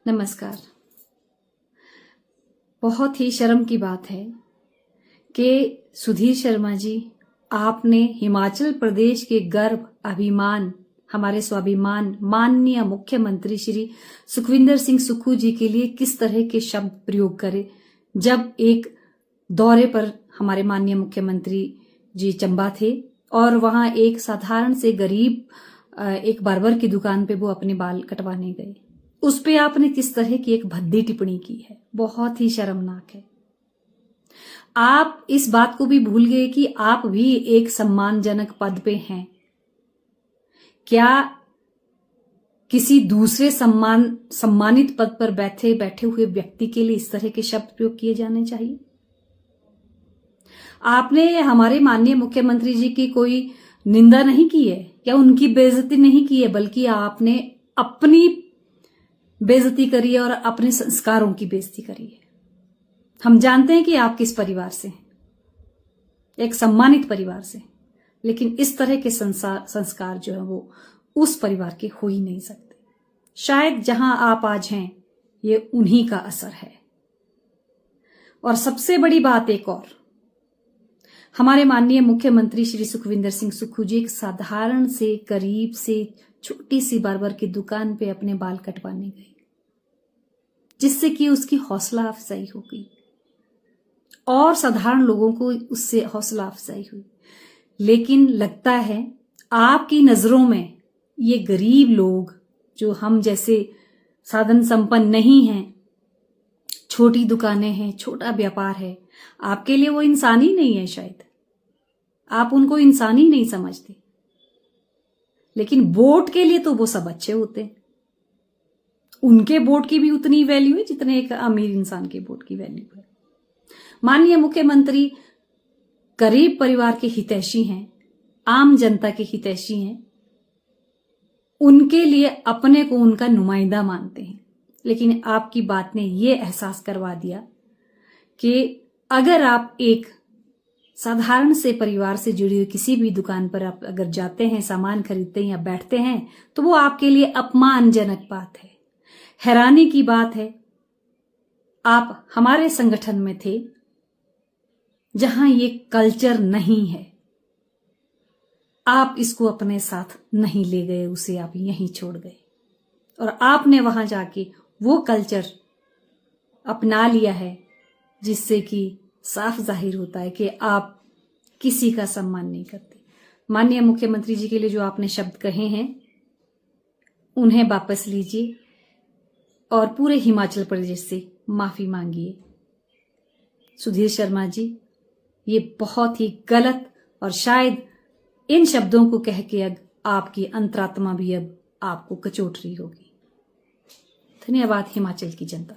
नमस्कार। बहुत ही शर्म की बात है कि सुधीर शर्मा जी, आपने हिमाचल प्रदेश के गर्व, अभिमान, हमारे स्वाभिमान माननीय मुख्यमंत्री श्री सुखविंदर सिंह सुक्खू जी के लिए किस तरह के शब्द प्रयोग करे जब एक दौरे पर हमारे माननीय मुख्यमंत्री जी चंबा थे और वहां एक साधारण से गरीब एक बार्बर की दुकान पे वो अपने बाल कटवाने गए। उस पे आपने किस तरह की एक भद्दी टिप्पणी की है, बहुत ही शर्मनाक है। आप इस बात को भी भूल गए कि आप भी एक सम्मानजनक पद पे हैं। क्या किसी दूसरे सम्मानित पद पर बैठे हुए व्यक्ति के लिए इस तरह के शब्द प्रयोग किए जाने चाहिए? आपने हमारे माननीय मुख्यमंत्री जी की कोई निंदा नहीं की है, क्या उनकी बेइज्जती नहीं की है, बल्कि आपने अपनी बेइज्जती करी है और अपने संस्कारों की बेइज्जती करी है। हम जानते हैं कि आप किस परिवार से हैं, एक सम्मानित परिवार से, लेकिन इस तरह के संस्कार जो है वो उस परिवार के हो ही नहीं सकते। शायद जहां आप आज हैं ये उन्हीं का असर है। और सबसे बड़ी बात एक और, हमारे माननीय मुख्यमंत्री श्री सुखविंदर सिंह सुक्खू जी एक साधारण से गरीब से छोटी सी बार्बर की दुकान पे अपने बाल कटवाने गए, जिससे कि उसकी हौसला अफजाई हो गई और साधारण लोगों को उससे हौसला अफजाई हुई। लेकिन लगता है आपकी नजरों में ये गरीब लोग जो हम जैसे साधन संपन्न नहीं हैं, छोटी दुकानें हैं, छोटा व्यापार है, आपके लिए वो इंसान ही नहीं है। शायद आप उनको इंसान ही नहीं समझते, लेकिन वोट के लिए तो वो सब अच्छे होते हैं। उनके वोट की भी उतनी वैल्यू है जितने एक अमीर इंसान के वोट की वैल्यू है। माननीय मुख्यमंत्री गरीब परिवार के हितैषी हैं, आम जनता के हितैषी हैं, उनके लिए अपने को उनका नुमाइंदा मानते हैं। लेकिन आपकी बात ने यह एहसास करवा दिया कि अगर आप एक साधारण से परिवार से जुड़ी हुई किसी भी दुकान पर आप अगर जाते हैं, सामान खरीदते हैं या बैठते हैं, तो वो आपके लिए अपमानजनक बात है, हैरानी की बात है। आप हमारे संगठन में थे जहां ये कल्चर नहीं है, आप इसको अपने साथ नहीं ले गए, उसे आप यहीं छोड़ गए और आपने वहां जाके वो कल्चर अपना लिया है, जिससे कि साफ जाहिर होता है कि आप किसी का सम्मान नहीं करते। माननीय मुख्यमंत्री जी के लिए जो आपने शब्द कहे हैं उन्हें वापस लीजिए और पूरे हिमाचल प्रदेश से माफी मांगिए। सुधीर शर्मा जी, ये बहुत ही गलत, और शायद इन शब्दों को कह के अब आपकी अंतरात्मा भी अब आपको कचोट रही होगी। धन्यवाद हिमाचल की जनता।